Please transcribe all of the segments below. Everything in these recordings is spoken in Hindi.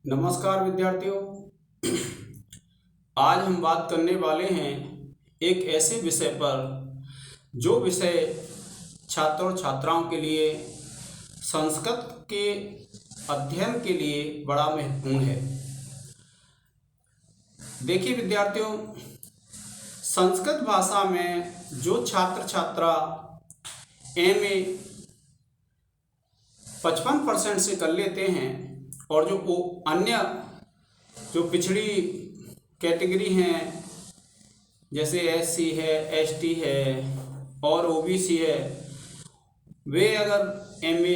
नमस्कार विद्यार्थियों। आज हम बात करने वाले हैं एक ऐसे विषय पर जो विषय छात्र और छात्राओं के लिए संस्कृत के अध्ययन के लिए बड़ा महत्वपूर्ण है। देखिए विद्यार्थियों, संस्कृत भाषा में जो छात्र छात्रा एमए 55% से कर लेते हैं और जो अन्य जो पिछड़ी कैटेगरी हैं जैसे एससी है, एसटी है और ओबीसी है, वे अगर एमए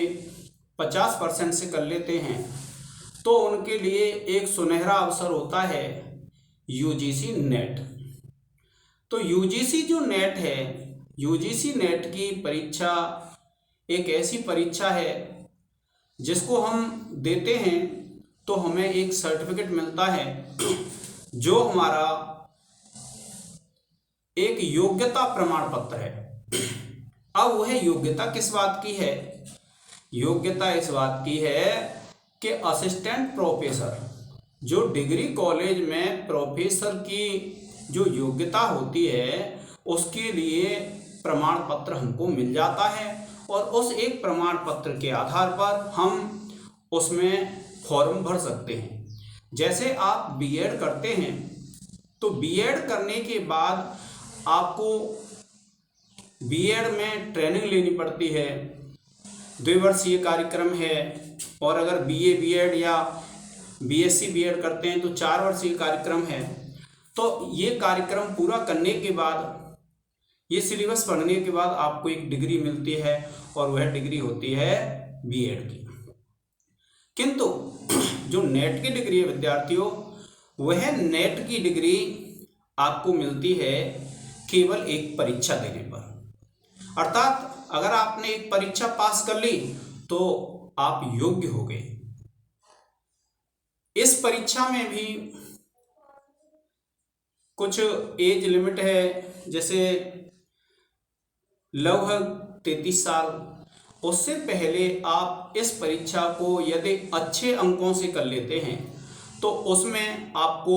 50% से कर लेते हैं तो उनके लिए एक सुनहरा अवसर होता है यूजीसी नेट। तो यूजीसी जो नेट है, यूजीसी नेट की परीक्षा एक ऐसी परीक्षा है जिसको हम देते हैं तो हमें एक सर्टिफिकेट मिलता है जो हमारा एक योग्यता प्रमाण पत्र है। अब वह योग्यता किस बात की है? योग्यता इस बात की है कि असिस्टेंट प्रोफेसर, जो डिग्री कॉलेज में प्रोफेसर की जो योग्यता होती है उसके लिए प्रमाण पत्र हमको मिल जाता है और उस एक प्रमाण पत्र के आधार पर हम उसमें फॉर्म भर सकते हैं। जैसे आप बीएड करते हैं तो बीएड करने के बाद आपको बीएड में ट्रेनिंग लेनी पड़ती है, 2 वर्षीय कार्यक्रम है, और अगर बीए बीएड या बीएससी बीएड करते हैं तो 4 वर्षीय कार्यक्रम है। तो ये कार्यक्रम पूरा करने के बाद, ये सिलेबस पढ़ने के बाद आपको एक डिग्री मिलती है और वह डिग्री होती है बीएड की। किंतु जो नेट की डिग्री है विद्यार्थियों, वह नेट की डिग्री आपको मिलती है केवल एक परीक्षा देने पर। अर्थात अगर आपने एक परीक्षा पास कर ली तो आप योग्य हो गए। इस परीक्षा में भी कुछ एज लिमिट है, जैसे लगभग 33 साल। उससे पहले आप इस परीक्षा को यदि अच्छे अंकों से कर लेते हैं तो उसमें आपको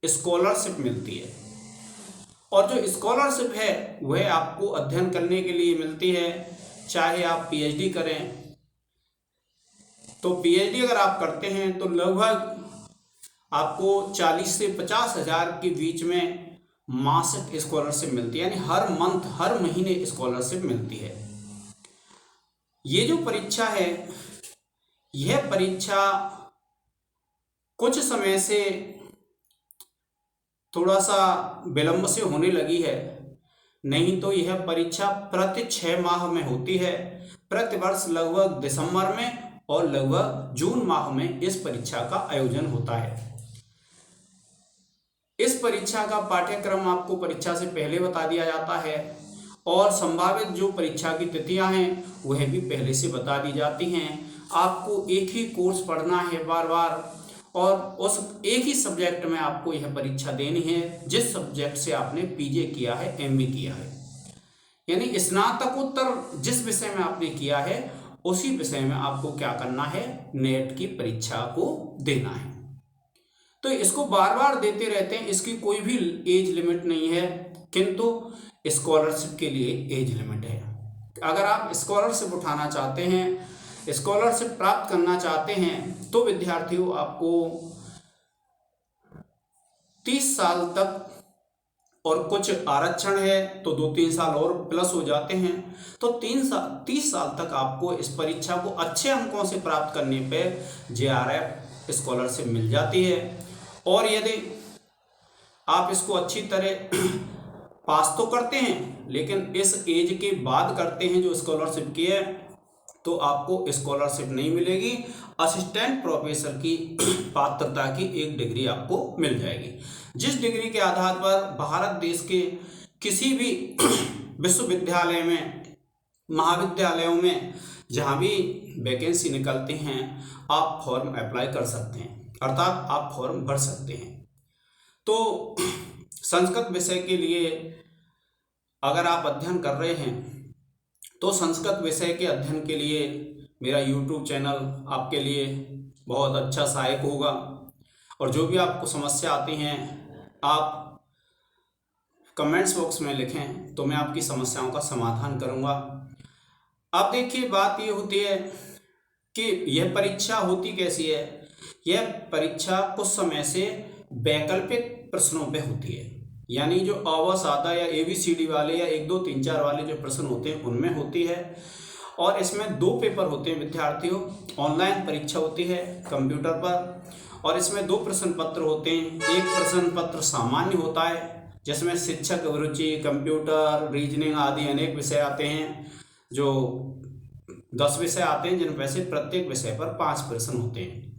स्कॉलरशिप मिलती है, और जो स्कॉलरशिप है वह आपको अध्ययन करने के लिए मिलती है। चाहे आप पीएचडी करें, तो पीएचडी अगर आप करते हैं तो लगभग आपको 40 से 50 हज़ार के बीच में मासिक स्कॉलरशिप मिलती है, यानी हर मंथ, हर महीने स्कॉलरशिप मिलती है। ये जो परीक्षा है, यह परीक्षा कुछ समय से थोड़ा सा विलंब से होने लगी है, नहीं तो यह परीक्षा प्रति 6 माह में होती है। प्रति वर्ष लगभग दिसंबर में और लगभग जून माह में इस परीक्षा का आयोजन होता है। इस परीक्षा का पाठ्यक्रम आपको परीक्षा से पहले बता दिया जाता है और संभावित जो परीक्षा की तिथियां हैं वह भी पहले से बता दी जाती हैं। आपको एक ही कोर्स पढ़ना है बार बार, और उस एक ही सब्जेक्ट में आपको यह परीक्षा देनी है जिस सब्जेक्ट से आपने पीजे किया है, एमए किया है, यानी स्नातकोत्तर जिस विषय में आपने किया है उसी विषय में आपको क्या करना है, नेट की परीक्षा को देना है। तो इसको बार बार देते रहते हैं, इसकी कोई भी एज लिमिट नहीं है, किंतु स्कॉलरशिप के लिए एज लिमिट है। अगर आप स्कॉलरशिप उठाना चाहते हैं, स्कॉलरशिप प्राप्त करना चाहते हैं, तो विद्यार्थियों आपको 30 साल तक, और कुछ आरक्षण है तो 2-3 साल और प्लस हो जाते हैं, तो 30 साल तक आपको इस परीक्षा को अच्छे अंकों से प्राप्त करने पे जेआरएफ स्कॉलरशिप मिल जाती है। और यदि आप इसको अच्छी तरह पास तो करते हैं लेकिन इस एज के बाद करते हैं जो स्कॉलरशिप की है, तो आपको स्कॉलरशिप नहीं मिलेगी। असिस्टेंट प्रोफेसर की पात्रता की एक डिग्री आपको मिल जाएगी, जिस डिग्री के आधार पर भारत देश के किसी भी विश्वविद्यालय में, महाविद्यालयों में जहाँ भी वैकेंसी निकलती हैं आप फॉर्म अप्लाई कर सकते हैं, अर्थात आप फॉर्म भर सकते हैं। तो संस्कृत विषय के लिए अगर आप अध्ययन कर रहे हैं तो संस्कृत विषय के अध्ययन के लिए मेरा YouTube चैनल आपके लिए बहुत अच्छा सहायक होगा। और जो भी आपको समस्या आती हैं आप कमेंट्स बॉक्स में लिखें तो मैं आपकी समस्याओं का समाधान करूंगा। अब देखिए बात ये होती है कि यह परीक्षा होती कैसी है। यह परीक्षा कुछ समय से वैकल्पिक प्रश्नों पे होती है, यानी जो अ सादा या ABCD वाले या 1 2 3 4 वाले जो प्रश्न होते हैं उनमें होती है। और इसमें 2 पेपर होते हैं विद्यार्थियों। ऑनलाइन परीक्षा होती है कंप्यूटर पर, और इसमें 2 प्रश्न पत्र होते हैं। एक प्रश्न पत्र सामान्य होता है जिसमें शिक्षक अभिरुचि, कंप्यूटर, रीजनिंग आदि अनेक विषय आते हैं। जो 10 विषय आते हैं जिनमें से प्रत्येक विषय पर 5 प्रश्न होते हैं।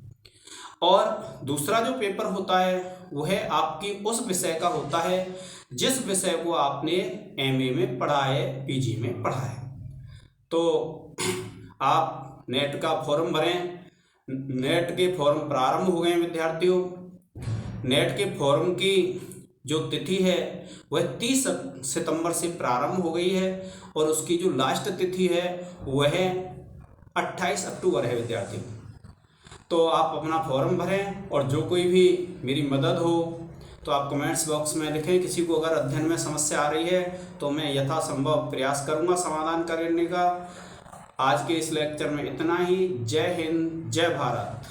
और दूसरा जो पेपर होता है वह आपकी उस विषय का होता है जिस विषय को आपने MA में पढ़ा है, PG में पढ़ा है। तो आप नेट का फॉर्म भरें। नेट के फॉर्म प्रारंभ हो गए विद्यार्थियों। नेट के फॉर्म की जो तिथि है वह 30 सितंबर से प्रारंभ हो गई है और उसकी जो लास्ट तिथि है वह 28 अक्टूबर है विद्यार्थियों। तो आप अपना फॉर्म भरें, और जो कोई भी मेरी मदद हो तो आप कमेंट्स बॉक्स में लिखें। किसी को अगर अध्ययन में समस्या आ रही है तो मैं यथासंभव प्रयास करूंगा समाधान करने का। आज के इस लेक्चर में इतना ही। जय हिंद, जय भारत।